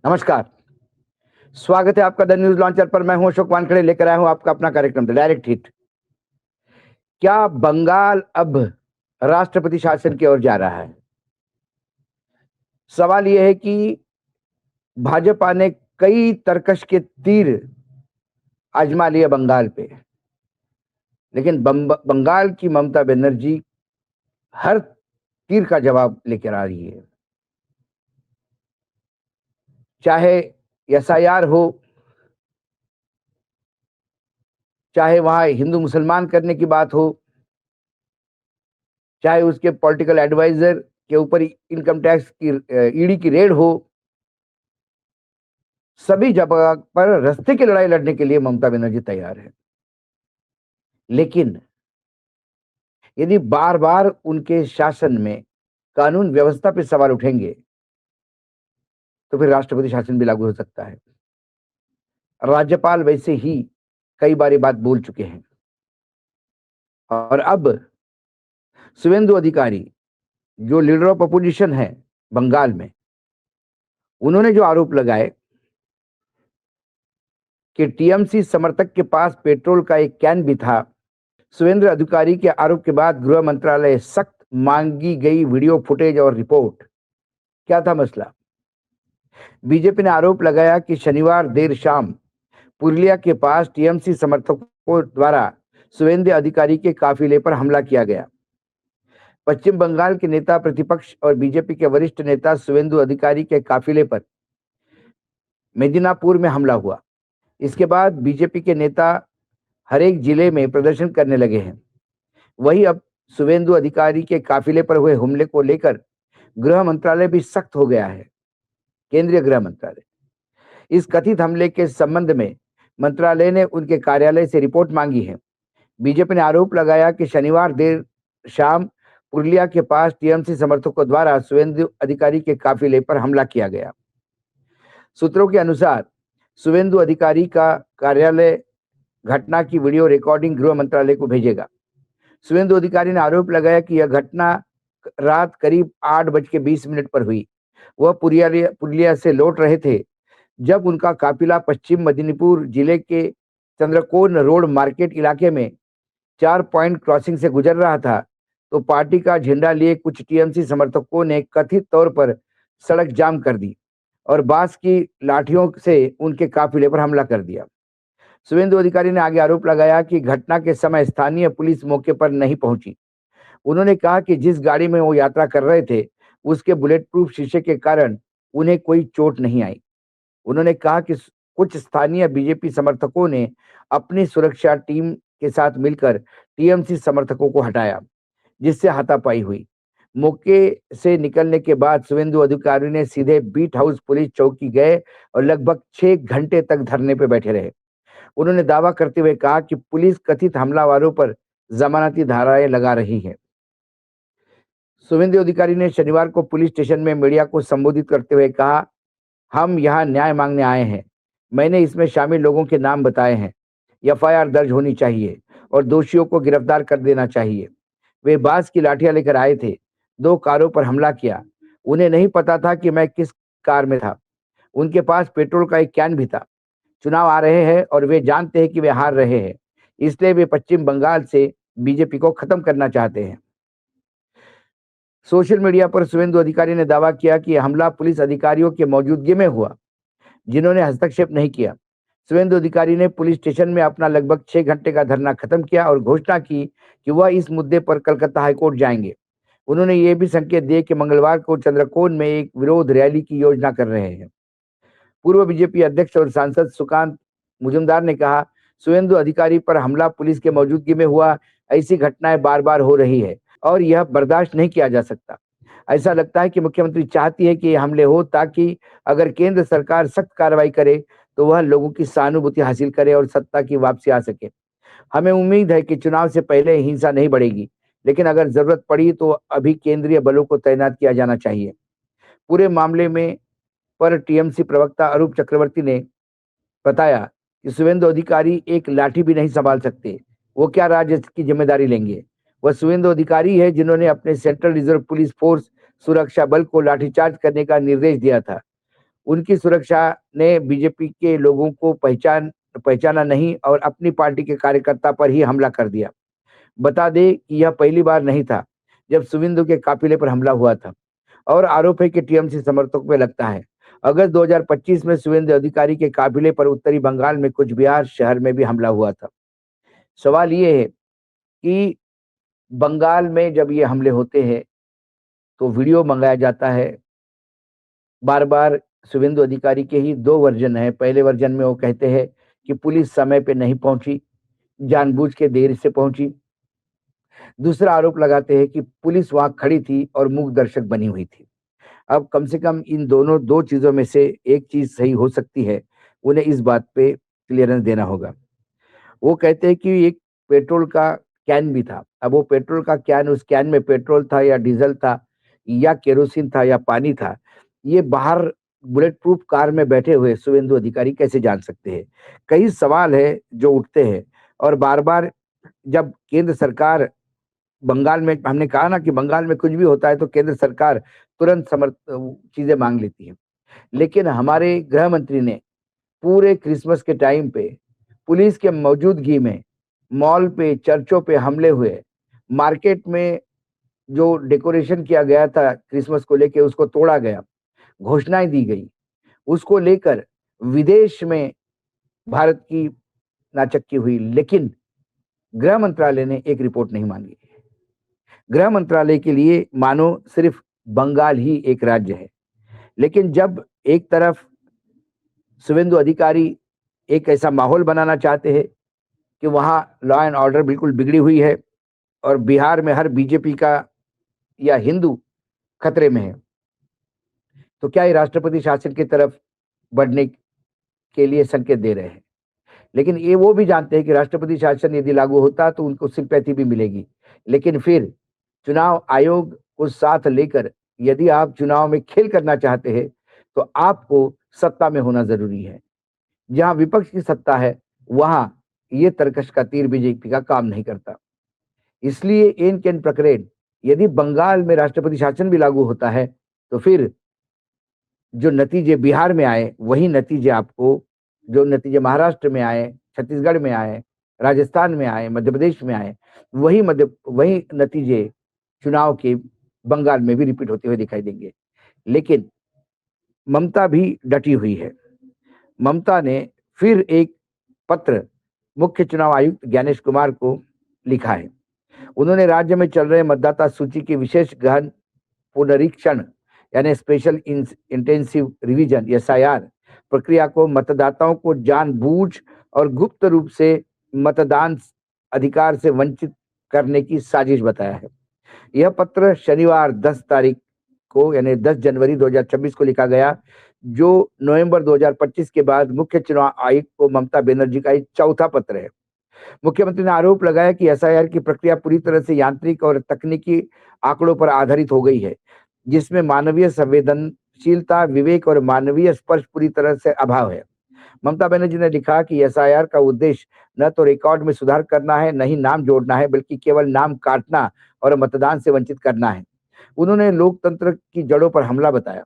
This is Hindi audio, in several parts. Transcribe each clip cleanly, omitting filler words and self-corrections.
नमस्कार। स्वागत है आपका द न्यूज लॉन्चर पर। मैं हूं अशोक वानखेड़े, लेकर आया हूं आपका अपना कार्यक्रम द डायरेक्ट हिट। क्या बंगाल अब राष्ट्रपति शासन की ओर जा रहा है? सवाल यह है कि भाजपा ने कई तरकश के तीर आजमा लिए बंगाल पे, लेकिन बंगाल की ममता बनर्जी हर तीर का जवाब लेकर आ रही है। चाहे एसआईआर हो, चाहे वहां हिंदू मुसलमान करने की बात हो, चाहे उसके पॉलिटिकल एडवाइजर के ऊपर इनकम टैक्स की ईडी की रेड हो, सभी जगह पर रास्ते की लड़ाई लड़ने के लिए ममता बनर्जी तैयार है। लेकिन यदि बार बार उनके शासन में कानून व्यवस्था पर सवाल उठेंगे तो फिर राष्ट्रपति शासन भी लागू हो सकता है। राज्यपाल वैसे ही कई बार ये बात बोल चुके हैं और अब शुवेंदु अधिकारी जो लीडर ऑफ अपोजिशन है बंगाल में, उन्होंने जो आरोप लगाए कि टीएमसी समर्थक के पास पेट्रोल का एक कैन भी था। शुवेंदु अधिकारी के आरोप के बाद गृह मंत्रालय सख्त मांगी गई वीडियो फुटेज और रिपोर्ट। क्या था मसला? बीजेपी ने आरोप लगाया कि शनिवार देर शाम पुरुलिया के पास टीएमसी समर्थकों द्वारा शुवेंदु अधिकारी के काफिले पर हमला किया गया। पश्चिम बंगाल के नेता प्रतिपक्ष और बीजेपी के वरिष्ठ नेता शुवेंदु अधिकारी के काफिले पर मेदिनीपुर में हमला हुआ। इसके बाद बीजेपी के नेता हर एक जिले में प्रदर्शन करने लगे हैं। वही अब शुवेंदु अधिकारी के काफिले पर हुए हमले को लेकर गृह मंत्रालय भी सख्त हो गया है। केंद्रीय गृह मंत्रालय इस कथित हमले के संबंध में मंत्रालय ने उनके कार्यालय से रिपोर्ट मांगी है। बीजेपी ने आरोप लगाया कि शनिवार देर शाम पुरुलिया के पास टीएमसी समर्थकों द्वारा शुवेंदु अधिकारी के काफिले पर हमला किया गया। सूत्रों के अनुसार शुवेंदु अधिकारी का कार्यालय घटना की वीडियो रिकॉर्डिंग गृह मंत्रालय को भेजेगा। शुवेंदु अधिकारी ने आरोप लगाया कि यह घटना रात करीब 8:20 पर हुई। वह पुरुलिया से लौट रहे थे जब उनका काफिला पश्चिम मेदिनीपुर जिले के चंद्रकोन रोड मार्केट इलाके में 4 पॉइंट क्रॉसिंग से गुजर रहा था तो पार्टी का झंडा लिए कुछ टीएमसी समर्थकों ने कथित तौर पर सड़क जाम कर दी और बांस की लाठियों से उनके काफिले पर हमला कर दिया। शुवेंदु अधिकारी ने आगे आरोप लगाया कि घटना के समय स्थानीय पुलिस मौके पर नहीं पहुंची। उन्होंने कहा कि जिस गाड़ी में वो यात्रा कर रहे थे उसके बुलेट प्रूफ शीशे के कारण उन्हें कोई चोट नहीं आई। उन्होंने कहा कि कुछ स्थानीय बीजेपी समर्थकों ने अपनी सुरक्षा टीम के साथ मिलकर टीएमसी समर्थकों को हटाया, जिससे हाथापाई हुई। मौके से निकलने के बाद शुवेंदु अधिकारी ने सीधे बीट हाउस पुलिस चौकी गए और लगभग 6 घंटे तक धरने पर बैठे रहे। उन्होंने दावा करते हुए कहा कि पुलिस कथित हमलावरों पर जमानती धाराएं लगा रही है। शुवेंदु अधिकारी ने शनिवार को पुलिस स्टेशन में मीडिया को संबोधित करते हुए कहा, हम यहाँ न्याय मांगने आए हैं। मैंने इसमें शामिल लोगों के नाम बताए हैं। एफआईआर दर्ज होनी चाहिए और दोषियों को गिरफ्तार कर देना चाहिए। वे बांस की लाठियां लेकर आए थे, 2 कारों पर हमला किया। उन्हें नहीं पता था कि मैं किस कार में था। उनके पास पेट्रोल का एक कैन भी था। चुनाव आ रहे हैं और वे जानते हैं कि वे हार रहे हैं, इसलिए वे पश्चिम बंगाल से बीजेपी को खत्म करना चाहते हैं। सोशल मीडिया पर शुवेंदु अधिकारी ने दावा किया कि हमला पुलिस अधिकारियों की मौजूदगी में हुआ, जिन्होंने हस्तक्षेप नहीं किया। शुवेंदु अधिकारी ने पुलिस स्टेशन में अपना लगभग 6 घंटे का धरना खत्म किया और घोषणा की कि वह इस मुद्दे पर कलकत्ता हाईकोर्ट जाएंगे। उन्होंने ये भी संकेत दिए कि मंगलवार को चंद्रकोन में एक विरोध रैली की योजना कर रहे हैं। पूर्व बीजेपी अध्यक्ष और सांसद सुकांत मुजुमदार ने कहा, शुवेंदु अधिकारी पर हमला पुलिस के मौजूदगी में हुआ। ऐसी घटनाएं बार बार हो रही है और यह बर्दाश्त नहीं किया जा सकता। ऐसा लगता है कि मुख्यमंत्री चाहती है कि ये हमले हो ताकि अगर केंद्र सरकार सख्त कार्रवाई करे तो वह लोगों की सहानुभूति हासिल करे और सत्ता की वापसी आ सके। हमें उम्मीद है कि चुनाव से पहले हिंसा नहीं बढ़ेगी, लेकिन अगर जरूरत पड़ी तो अभी केंद्रीय बलों को तैनात किया जाना चाहिए। पूरे मामले में पर टीएमसी प्रवक्ता अरूप चक्रवर्ती ने बताया कि शुवेंदु अधिकारी एक लाठी भी नहीं संभाल सकते। वो क्या राज्य की जिम्मेदारी लेंगे? वह शुवेंदु अधिकारी है जिन्होंने अपने सेंट्रल रिजर्व पुलिस फोर्स सुरक्षा बल को लाठीचार्ज करने का निर्देश दिया था। उनकी सुरक्षा ने बीजेपी के लोगों को पहचाना नहीं और अपनी पार्टी के कार्यकर्ता पर ही हमला कर दिया। बता दें कि यह पहली बार नहीं था जब शुवेंदु के काफिले पर हमला हुआ था और आरोप है कि टीएमसी समर्थकों में लगता है। अगस्त 2025 में शुवेंदु अधिकारी के काफिले पर उत्तरी बंगाल में कुछ बिहार शहर में भी हमला हुआ था। सवाल ये है कि बंगाल में जब ये हमले होते हैं तो वीडियो मंगाया जाता है। बार-बार शुवेंदु अधिकारी के ही 2 वर्जन हैं। पहले वर्जन में वो कहते हैं कि पुलिस समय पे नहीं पहुंची, जानबूझ के देर से पहुंची। दूसरा आरोप लगाते हैं कि पुलिस वहां खड़ी थी और मूक दर्शक बनी हुई थी। अब कम से कम इन दोनों 2 चीज़ों में से एक चीज़ सही हो सकती है, उन्हें इस बात पे क्लीयरेंस देना होगा। वो कहते हैं कि एक पेट्रोल का कैन भी था। अब वो पेट्रोल का कैन, उस कैन में पेट्रोल था या डीज़ल था या केरोसिन था या पानी था, ये बाहर बुलेट प्रूफ कार में बैठे हुए शुवेंदु अधिकारी कैसे जान सकते हैं? कई सवाल है जो उठते हैं और बार-बार जब केंद्र सरकार बंगाल में, हमने कहा ना कि बंगाल में कुछ भी होता है तो केंद्र सरकार तुरंत चीज़ें माँग लेती है। लेकिन हमारे गृह मंत्री ने पूरे क्रिसमस के टाइम पे पुलिस के मौजूदगी में मॉल पे, चर्चों पे हमले हुए, मार्केट में जो डेकोरेशन किया गया था क्रिसमस को लेके उसको तोड़ा गया, घोषणाएँ दी गई, उसको लेकर विदेश में भारत की नाचक्की हुई, लेकिन गृह मंत्रालय ने एक रिपोर्ट नहीं माँगी। गृह मंत्रालय के लिए मानो सिर्फ बंगाल ही एक राज्य है। लेकिन जब एक तरफ शुवेंदु अधिकारी एक ऐसा माहौल बनाना चाहते हैं कि वहाँ लॉ एंड ऑर्डर बिल्कुल बिगड़ी हुई है और बिहार में हर बीजेपी का या हिंदू खतरे में है, तो क्या ये राष्ट्रपति शासन की तरफ बढ़ने के लिए संकेत दे रहे हैं? लेकिन ये वो भी जानते हैं कि राष्ट्रपति शासन यदि लागू होता तो उनको सिंपैथी भी मिलेगी। लेकिन फिर चुनाव आयोग को साथ लेकर यदि आप चुनाव में खेल करना चाहते हैं, तो आपको सत्ता में होना ज़रूरी है। जहाँ विपक्ष की सत्ता है, वहाँ ये तर्कश का तीर बीजेपी का काम नहीं करता। इसलिए एन केन प्रकरण यदि बंगाल में राष्ट्रपति शासन भी लागू होता है, तो फिर जो नतीजे बिहार में आए, वही नतीजे आपको, जो नतीजे महाराष्ट्र में आए, छत्तीसगढ़ में आए, राजस्थान में आए, मध्य प्रदेश में आए, वही नतीजे चुनाव के बंगाल में भी रिपीट होते हुए दिखाई देंगे। लेकिन ममता भी डटी हुई है। ममता ने फिर एक पत्र मुख्य चुनाव आयुक्त ज्ञानेश कुमार को लिखा है। उन्होंने राज्य में चल रहे मतदाता सूची के विशेष गहन पुनरीक्षण यानी स्पेशल इंटेंसिव रिवीजन एसआईआर प्रक्रिया को मतदाताओं को जानबूझ और गुप्त रूप से मतदान अधिकार से वंचित करने की साजिश बताया है। यह पत्र शनिवार 10 तारीख को यानी 10 जनवरी 2026 को लिखा गया, जो नवंबर 2025 के बाद मुख्य चुनाव आयुक्त को ममता बनर्जी का चौथा पत्र है। मुख्यमंत्री ने आरोप लगाया कि एसआईआर की प्रक्रिया पूरी तरह से यांत्रिक और तकनीकी आंकड़ों पर आधारित हो गई है, जिसमें मानवीय संवेदनशीलता, विवेक और मानवीय स्पर्श पूरी तरह से अभाव है। ममता बनर्जी ने लिखा कि एसआईआर का उद्देश्य न तो रिकॉर्ड में सुधार करना है, न ही नाम जोड़ना है, बल्कि केवल नाम काटना और मतदान से वंचित करना है। उन्होंने लोकतंत्र की जड़ों पर हमला बताया।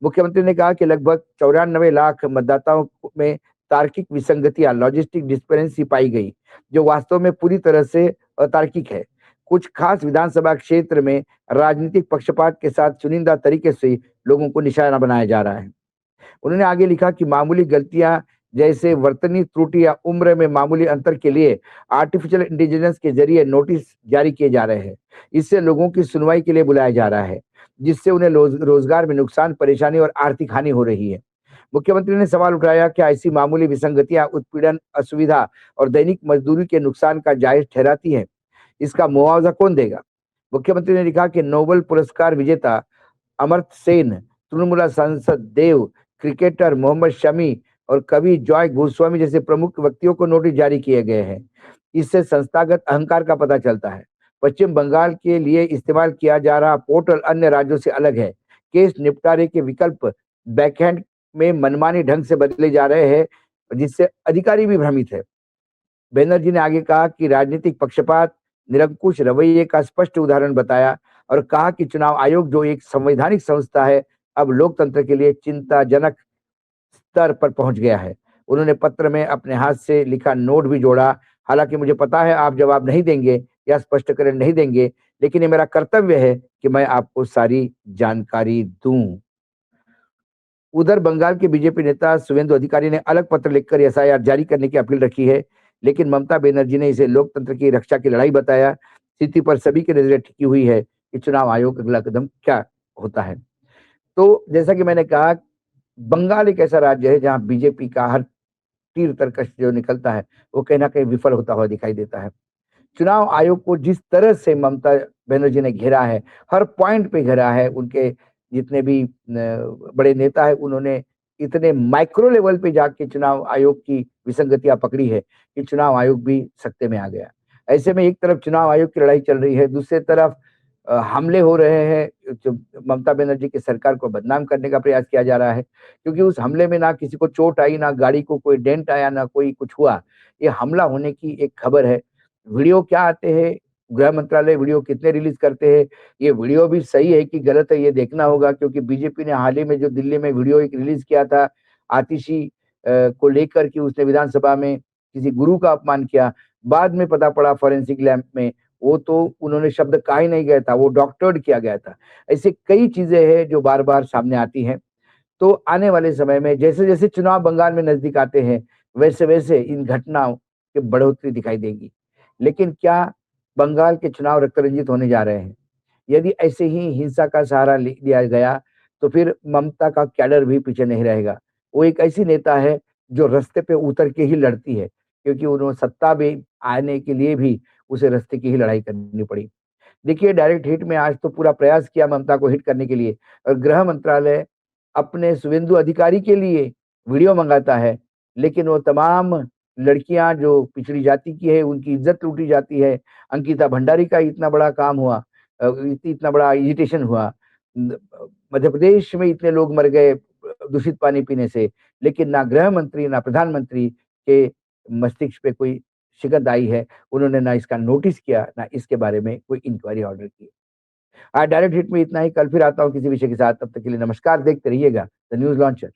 मुख्यमंत्री ने कहा कि लगभग 94 लाख मतदाताओं में तार्किक विसंगतियां, लॉजिस्टिक डिस्पेरेंसी पाई गई, जो वास्तव में पूरी तरह से अतार्किक है। कुछ खास विधानसभा क्षेत्र में राजनीतिक पक्षपात के साथ चुनिंदा तरीके से लोगों को निशाना बनाया जा रहा है। उन्होंने आगे लिखा कि मामूली गलतियां जैसे वर्तनी त्रुटि या उम्र में मामूली अंतर के लिए आर्टिफिशियल इंटेलिजेंस के जरिए नोटिस जारी किए जा रहे हैं। इससे लोगों की सुनवाई के लिए बुलाया जा रहा है, जिससे उन्हें रोजगार में नुकसान, परेशानी और आर्थिक हानि हो रही है। मुख्यमंत्री ने सवाल उठाया कि ऐसी मामूली विसंगतियां उत्पीड़न, असुविधा और दैनिक मजदूरी के नुकसान का जायज ठहराती है। इसका मुआवजा कौन देगा? मुख्यमंत्री ने लिखा कि नोबेल पुरस्कार विजेता अमर्त्य सेन, तृणमूल सांसद देव, क्रिकेटर मोहम्मद शमी और कवि जॉय गोस्वामी जैसे प्रमुख व्यक्तियों को नोटिस जारी किए गए हैं। इससे संस्थागत अहंकार का पता चलता है। पश्चिम बंगाल के लिए इस्तेमाल किया जा रहा पोर्टल अन्य राज्यों से अलग है। केस निपटारे के विकल्प बैकहैंड में मनमानी ढंग से बदले जा रहे हैं, जिससे अधिकारी भी भ्रमित है। बनर्जी ने आगे कहा कि राजनीतिक पक्षपात, निरंकुश रवैये का स्पष्ट उदाहरण बताया और कहा कि चुनाव आयोग जो एक संवैधानिक संस्था है, अब लोकतंत्र के लिए चिंताजनक स्तर पर पहुंच गया है। उन्होंने पत्र में अपने हाथ से लिखा नोट भी जोड़ा। हालांकि मुझे पता है आप जवाब नहीं देंगे या स्पष्टीकरण नहीं देंगे, लेकिन ये मेरा कर्तव्य है कि मैं आपको सारी जानकारी दूं। उधर बंगाल के बीजेपी नेता शुवेंदु अधिकारी ने अलग पत्र लिखकर एसआईआर जारी करने की अपील रखी है, लेकिन ममता बनर्जी ने इसे लोकतंत्र की रक्षा की लड़ाई बताया। स्थिति पर सभी की नजरें टिकी हुई है कि चुनाव आयोग का अगला कदम क्या होता है। तो जैसा कि मैंने कहा, बंगाल एक ऐसा राज्य है जहां बीजेपी का हर तीर तर्कश जो निकलता है, वो कहीं न कहीं विफल होता हुआ दिखाई देता है। चुनाव आयोग को जिस तरह से ममता बनर्जी ने घेरा है, हर पॉइंट पे घेरा है, उनके जितने भी बड़े नेता हैं, उन्होंने इतने माइक्रो लेवल पे जाके चुनाव आयोग की विसंगतियाँ पकड़ी है कि चुनाव आयोग भी सकते में आ गया। ऐसे में एक तरफ चुनाव आयोग की लड़ाई चल रही है, दूसरी तरफ हमले हो रहे हैं, जो ममता बनर्जी की सरकार को बदनाम करने का प्रयास किया जा रहा है, क्योंकि उस हमले में ना किसी को चोट आई, ना गाड़ी को कोई डेंट आया, ना कोई कुछ हुआ। ये हमला होने की एक खबर है। वीडियो क्या आते हैं, गृह मंत्रालय वीडियो कितने रिलीज़ करते हैं, ये वीडियो भी सही है कि गलत है ये देखना होगा, क्योंकि बीजेपी ने हाल ही में जो दिल्ली में वीडियो एक रिलीज़ किया था, आतिशी को लेकर कि उसने विधानसभा में किसी गुरु का अपमान किया। बाद में पता पड़ा फोरेंसिक लैब में, वो तो उन्होंने शब्द कहा ही नहीं गया था, वो डॉक्टर्ड किया गया था। ऐसे कई चीज़ें हैं जो बार-बार सामने आती हैं। तो आने वाले समय में जैसे-जैसे चुनाव बंगाल में नज़दीक आते हैं, वैसे-वैसे इन घटनाओं की बढ़ोतरी दिखाई देगी। लेकिन क्या बंगाल के चुनाव रक्त-रंजित होने जा रहे हैं? यदि ऐसे ही हिंसा का सहारा लिया गया, तो फिर ममता का कैडर भी पीछे नहीं रहेगा। वो एक ऐसी नेता है, जो रास्ते पे उतर के ही लड़ती है, क्योंकि उन्होंने सत्ता में आने के लिए भी उसे रास्ते की ही लड़ाई करनी पड़ी। देखिए, डायरेक्ट हिट में आज तो पूरा प्रयास किया ममता को हिट करने के लिए, और गृह मंत्रालय अपने शुवेंदु अधिकारी के लिए वीडियो मंगाता है, लेकिन वो तमाम लड़कियां जो पिछड़ी जाति की है, उनकी इज्जत लूटी जाती है। अंकिता भंडारी का इतना बड़ा काम हुआ, इतना बड़ा एजिटेशन हुआ। मध्य प्रदेश में इतने लोग मर गए दूषित पानी पीने से, लेकिन ना गृह मंत्री ना प्रधानमंत्री के मस्तिष्क पे कोई शिकंज आई है। उन्होंने ना इसका नोटिस किया, ना इसके बारे में कोई इंक्वायरी ऑर्डर की। आज डायरेक्ट हिट में इतना ही, कल फिर आता हूँ किसी विषय के साथ, तब तक के लिए नमस्कार, देखते रहिएगा द न्यूज़ लॉन्चर।